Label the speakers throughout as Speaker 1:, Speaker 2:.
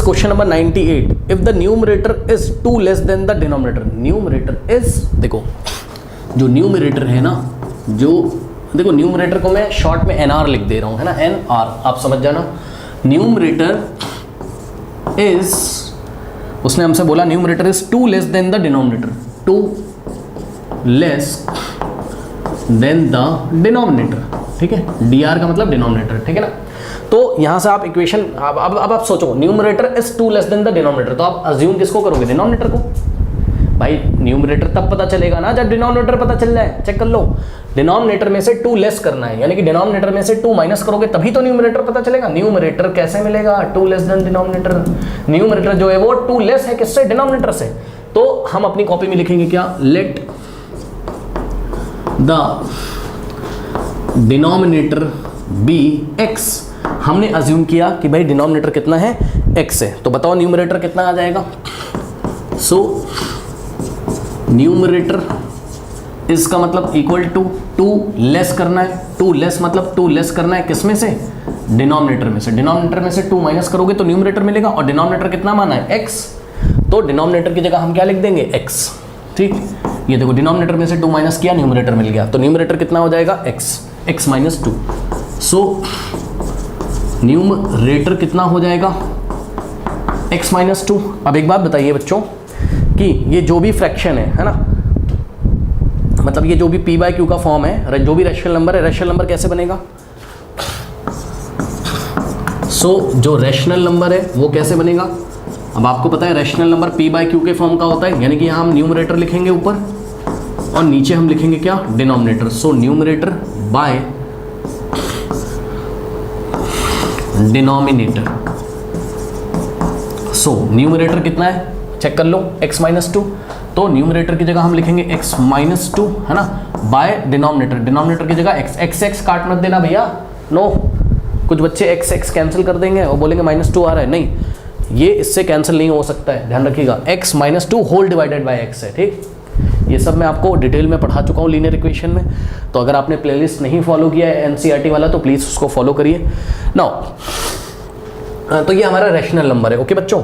Speaker 1: Question number 98, if the numerator is 2 less than the denominator. Numerator is, देखो जो numerator है ना, जो देखो न्यूमरेटर को मैं शॉर्ट में NR लिख दे रहा हूं, है ना, NR, आप समझ जाना। न्यूमरेटर इज, उसने हमसे बोला numerator is 2 less than the denominator, 2 less than the denominator, ठीक है। DR का मतलब डिनोमिनेटर, ठीक है ना। तो यहां से आप इक्वेशन, अब आप सोचो, numerator is 2 less than the denominator, तो आप अज्यूम किसको करोगे? डिनोमिनेटर को। भाई न्यूमरेटर तब पता चलेगा ना जब डिनोमिनेटर पता चल जाए। चेक कर लो, डिनोमिनेटर में से 2 लेस करना है, यानी कि डिनोमिनेटर में से 2 माइनस करोगे तभी तो न्यूमरेटर पता चलेगा। न्यूमरेटर कैसे मिलेगा? 2 लेस देन डिनोमिनेटर। न्यूमरेटर जो है वो 2 लेस है किससे? डिनोमिनेटर से। तो हम अपनी कॉपी में लिखेंगे क्या? Let the denominator be x। हमने अज्यूम किया कि भाई डिनोमिनेटर कितना है? x है। तो बताओ न्यूमरेटर कितना आ जाएगा? सो न्यूमरेटर इसका मतलब इक्वल टू 2 लेस करना है। 2 लेस मतलब 2 लेस करना है किसमें से? डिनोमिनेटर में से। डिनोमिनेटर में से 2 माइनस करोगे तो न्यूमरेटर मिलेगा, और डिनोमिनेटर कितना माना है? x। तो डिनोमिनेटर की जगह हम क्या लिख देंगे? x, ठीक। ये देखो डिनोमिनेटर में से 2 माइनस किया, न्यूमरेटर मिल गया, तो न्यूमरेटर कितना हो जाएगा? x minus 2। सो न्यूमरेटर कितना हो जाएगा? x minus 2। अब एक बात बताइए बच्चों कि ये जो भी फ्रैक्शन है ना, मतलब ये जो भी p/q का फॉर्म है, जो भी रैशनल नंबर है, रैशनल नंबर कैसे बनेगा? सो जो रैशनल नंबर है वो कैसे बनेगा? अब आपको पता है रैशनल नंबर p/q के फॉर्म का होता है, यानी कि यहाँ हम न्यूमरेटर लिखेंगे ऊपर और नीचे हम लिखेंगे क्या? Denominator. So numerator by denominator. So numerator कितना है? चेक कर लो, x माइनस 2। तो न्यूमरेटर की जगह हम लिखेंगे x माइनस 2, है ना, बाय डिनोमिनेटर। डिनोमिनेटर की जगह x काट मत देना भैया, नो। कुछ बच्चे x कैंसिल कर देंगे और बोलेंगे -2 आ रहा है, नहीं, ये इससे कैंसिल नहीं हो सकता है, ध्यान रखिएगा। x minus 2 whole divided by x है, ठीक। ये सब मैं आपको डिटेल में पढ़ा चुका हूँ लीनियर इक्वेशन में, तो अगर आपने प्लेलिस्ट नहीं फॉलो किया है NCERT वाला तो प्लीज़ उसको फॉलो करिए। नाउ तो ये हमारा रैशनल नंबर है, ओके बच्चों।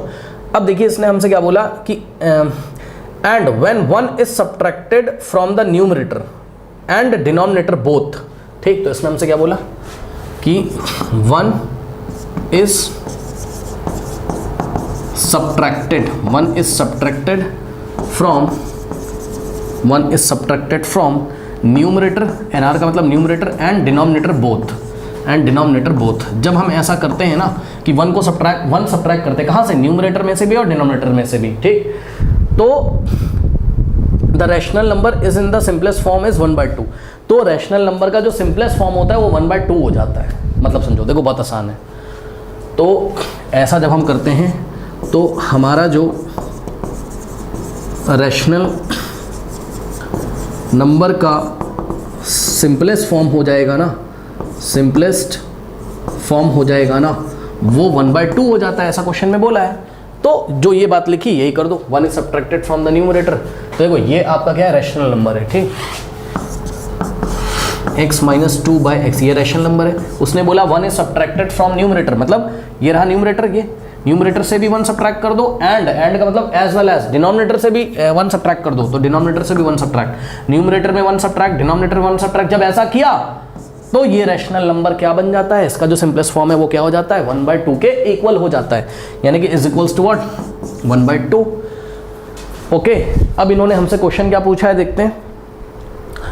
Speaker 1: अब देखिए इसने हमसे क्या बोला कि and when 1 is subtracted from the numerator and denominator both, ठीक। तो इसने हमसे क्या बोला कि 1 is subtracted from numerator, NR का मतलब न्यूमरेटर, एंड डिनोमिनेटर बोथ। जब हम ऐसा करते हैं ना कि 1 सब्ट्रैक्ट करते हैं, कहाँ से? न्यूमरेटर में से भी और डिनोमिनेटर में से भी, ठीक। तो the rational number is in the simplest form is 1/2। तो रैशनल नंबर का जो सिंपलेस्ट फॉर्म होता है वो 1/2 हो जाता है, मतलब समझो, देखो बहुत आसान है। तो ऐसा जब हम करते हैं तो हमारा जो रैशनल नंबर का सिंपलेस्ट फॉर्म हो जाएगा ना, वो 1/2 हो जाता है, ऐसा क्वेश्चन में बोला है। तो जो ये बात लिखी यही कर दो, 1 is subtracted from the numerator. तो देखो ये आपका क्या है? रैशनल नंबर है, ठीक। x माइनस 2 बाई एक्स, ये रैशनल नंबर है। उसने बोला 1 इज सब्ट्रैक्टेड फ्रॉम न्यूमरेटर, मतलब ये रहा न्यूमरेटर, ये न्यूमरेटर से भी 1 सब्ट्रैक्ट कर दो, एंड का मतलब एज वेल एज डिनोमिनेटर से भी 1 सब्ट्रैक्ट कर दो, तो डिनोमिनेटर से भी 1 सब्ट्रैक्ट, न्यूमरेटर में 1 सब्ट्रैक्ट, डिनोमिनेटर में 1 सब्ट्रैक्ट। जब ऐसा किया तो ये रैशनल नंबर क्या बन जाता है? इसका जो सिंपलेस्ट फॉर्म है वो क्या हो जाता है? 1/2 के इक्वल हो जाता है, यानी कि is equals to what? 1/2। Okay, अब इन्होंने हमसे क्वेश्चन क्या पूछा है, देखते हैं।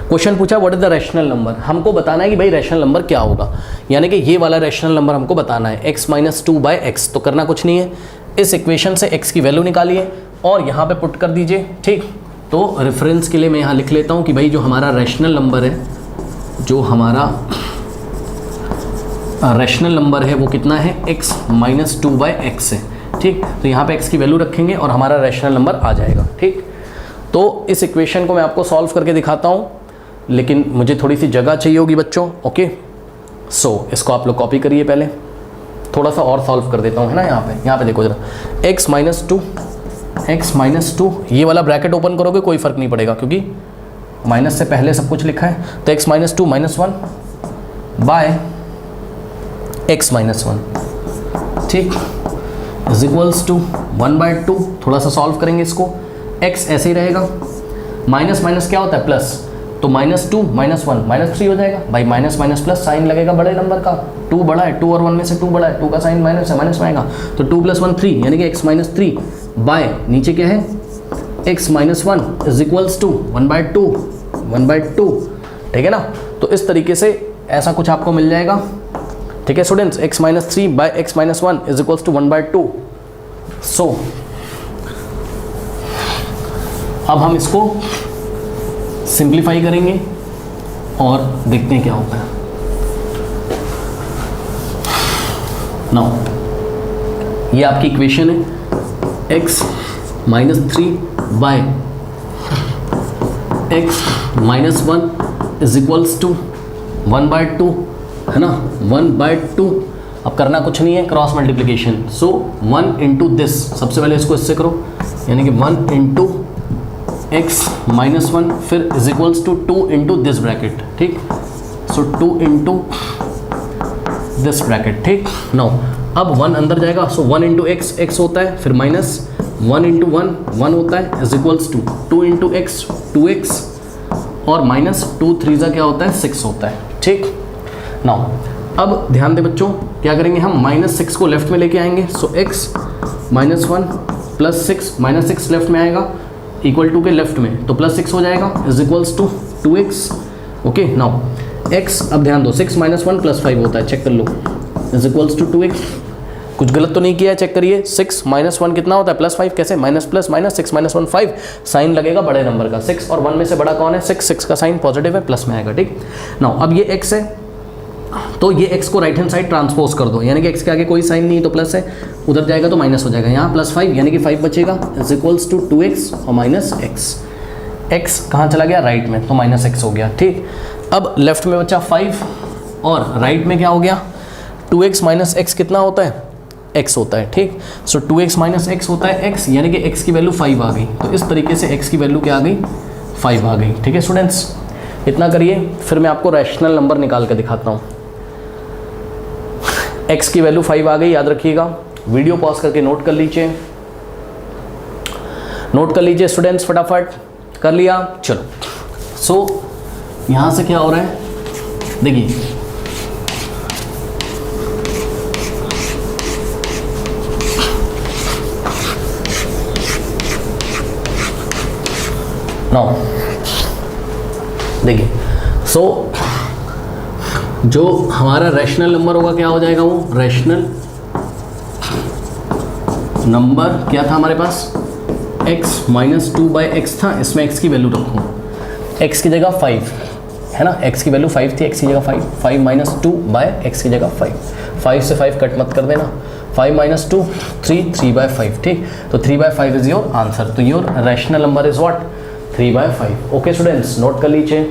Speaker 1: क्वेश्चन पूछा what is the rational number. हमको बताना है कि भाई रैशनल नंबर क्या होगा, यानी कि ये वाला रैशनल नंबर हमको बताना है, x माइनस 2 बाई एक्स। तो करना कुछ नहीं है, इस इक्वेशन से x की वैल्यू निकालिए और यहाँ पे पुट कर दीजिए, ठीक। तो रेफरेंस के लिए मैं यहाँ लिख लेता हूँ कि भाई जो हमारा रैशनल नंबर है, वो कितना है? x माइनस 2 बाई एक्स है, ठीक। तो यहाँ पे x की वैल्यू रखेंगे और हमारा रैशनल नंबर आ जाएगा, ठीक। तो इस इक्वेशन को मैं आपको सॉल्व करके दिखाता हूँ, लेकिन मुझे थोड़ी सी जगह चाहिए होगी बच्चों, ओके। सो इसको आप लोग कॉपी करिए, पहले थोड़ा सा और सॉल्व कर देता हूँ, है ना। यहाँ पे देखो जरा, x माइनस 2, ये वाला ब्रैकेट ओपन करोगे कोई फ़र्क नहीं पड़ेगा क्योंकि माइनस से पहले सब कुछ लिखा है। तो x minus 2 minus 1 by x minus 1, ठीक। इज इक्वल्स टू 1/2, थोड़ा सा सॉल्व करेंगे इसको, x ऐसे ही रहेगा, माइनस माइनस क्या होता है प्लस, तो -2 -1 -3 हो जाएगा भाई, माइनस माइनस प्लस साइन लगेगा बड़े नंबर का, 2 बड़ा है, 2 और 1 में से 2 बड़ा है, 2 का साइन माइनस है, माइनस में आएगा, तो 2 + 1 3 यानी कि x - 3 बाय नीचे क्या है x - 1 इज इक्वल्स टू 1/2, ठीक है ना। तो इस तरीके से ऐसा कुछ आपको मिल जाएगा, ठीक है students, x - 3 by x - 1 is equals to 1/2। So अब हम इसको सिंप्लीफाई करेंगे और देखते हैं क्या होता है। नाउ ये आपकी इक्वेशन है, x - 3 by x - 1 is equals to 1/2, है ना, 1/2। अब करना कुछ नहीं है, cross multiplication, so 1 into this, सबसे पहले इसको इससे करो, यानी कि 1 इंटू x - 1 फिर is equals to 2 into this bracket, ठीक, सो 2 इंटू दिस ब्रैकेट, ठीक। नाउ अब 1 अंदर जाएगा, सो 1 इंटू x होता है, फिर माइनस 1 इंटू 1 होता है, is equals to 2 into x 2x, और माइनस 2 3 क्या होता है 6 होता है, ठीक। नाउ अब ध्यान दे बच्चों, क्या करेंगे हम, -6 को लेफ्ट में लेके आएंगे, सो x - 1 प्लस 6, -6 लेफ्ट में आएगा इक्वल टू के लेफ्ट में, तो +6 हो जाएगा, is equals to 2x, okay. Now x, अब ध्यान दो, 6 - 1 + 5 होता है, चेक कर लो, इज इक्वल्स टू 2x। कुछ गलत तो नहीं किया है, चेक करिए, 6 - 1 कितना होता है +5, कैसे, माइनस प्लस माइनस, 6 - 1 5, साइन लगेगा बड़े नंबर का, 6 और 1 में से बड़ा कौन है 6, 6 का साइन पॉजिटिव है, प्लस में आएगा, ठीक। नाउ अब ये x है, तो ये x को राइट हैंड साइड ट्रांसपोज कर दो, यानी कि x के आगे कोई साइन नहीं तो प्लस है, उधर जाएगा तो माइनस हो जाएगा, यहाँ +5 यानी कि 5 बचेगा, इज इक्वल्स टू 2x और -x, x कहाँ चला गया राइट में, तो -x हो गया, ठीक। अब लेफ्ट में बचा 5 और राइट में क्या हो गया, 2x - x कितना होता है x होता है, ठीक। सो 2x - x होता है x, यानी कि x की वैल्यू 5 आ गई, तो इस तरीके से x की वैल्यू क्या आ गई 5 आ गई, ठीक है स्टूडेंट्स। इतना करिए, फिर मैं आपको रैशनल नंबर निकाल के दिखाता हूँ। x की वैल्यू 5 आ गई, याद रखिएगा, वीडियो पॉज करके नोट कर लीजिए, नोट कर लीजिए स्टूडेंट्स, फटाफट कर लिया, चलो। सो यहाँ से क्या हो रहा है, देखिए नाउ देखिए, सो जो हमारा रैशनल नंबर होगा क्या हो जाएगा, वो रैशनल नंबर क्या था हमारे पास, x - 2/x था, इसमें x की वैल्यू रखूँ, x की जगह 5 है ना, x की वैल्यू 5 थी, x की जगह 5 - 2/x की जगह 5 से 5 कट मत कर देना, 5 - 2 3/5, ठीक। तो 3/5 इज योर आंसर, तो your rational number is what 3/5, okay students, note कर लीजिए।